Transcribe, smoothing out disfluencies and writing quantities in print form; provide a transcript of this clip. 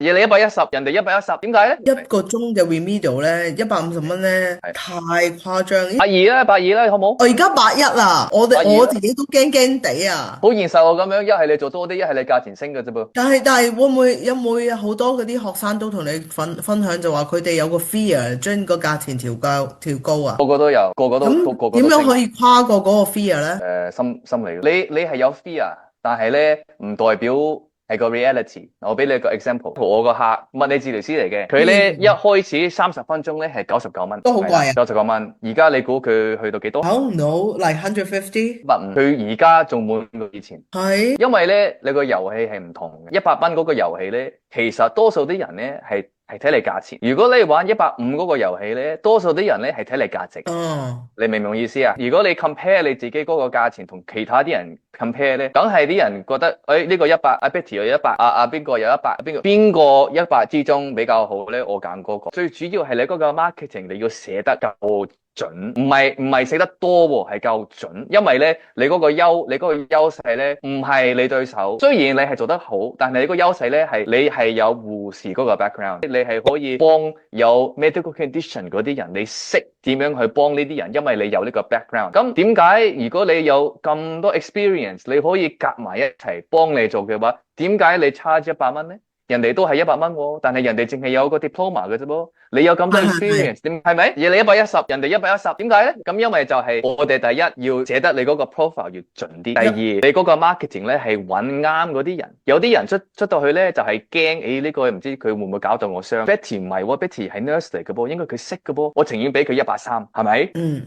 而你110，人哋110，點解咧？一個鐘嘅 remedial 咧150蚊咧，係太誇張。咦，百二啦，好冇？我而家百一啦，我自百二啦，己都驚驚地啊！好現實喎咁樣，一係你做多啲，一係你價錢升嘅啫噃。但係會唔會好多嗰啲學生都同你分享就話佢哋有個 fear 將個價錢調高啊？個個都有，個個都升。咁點樣可以跨過嗰個 fear 咧？心理，你係有 fear，但係咧唔代表係個 reality。我俾你個 example，我個客物理治療師嚟嘅，佢咧一嗯，開始30分鐘咧係99蚊，係啦，都好貴啊。99蚊。而家你估佢去到幾多？I don't know, like 150？佢而家仲滿過以前。係，因為咧，你個遊戲係唔同嘅。100蚊嗰個遊戲咧，其實多數啲人咧係睇你價錢。如果你玩150嗰個遊戲咧，多數啲人咧係睇你價值。哦，你明唔明我意思啊？如果你 compare 你自己嗰個價錢同其他啲人 compare 咧，梗係啲人覺得，呢個100，阿 Betty 有100，邊個有100，邊個100之中比較好咧？我揀嗰個。最主要係你嗰個 marketing 你要寫得夠準，唔係寫得多喎，係夠準。因為咧，你嗰個優勢咧，唔係你對手。雖然你係做得好，但係你個優勢咧係你係有護士嗰個 background，你係可以幫有 medical condition 嗰啲人，你識點樣去幫呢啲人，因為你有呢個 background。咁點解如果你有咁多 experience，你可以夾埋一齊幫你做嘅話，點解你 charge 100蚊咧？人哋都係100蚊喎，但係人哋淨係有個 diploma 嘅啫噃，你有咁多 係。experience，點係咪？而你110，人哋110，點解咧？咁因為就係我哋第一要寫得你嗰個 profile 要準啲，第二你嗰個 marketing 咧係揾啱嗰啲人，有啲人出到去咧就係驚，呢個唔知佢會唔會搞到我傷。Betty 唔係喎，Betty 係 nurse 嚟嘅噃，應該佢識嘅噃，我情願俾佢130，係咪？嗯。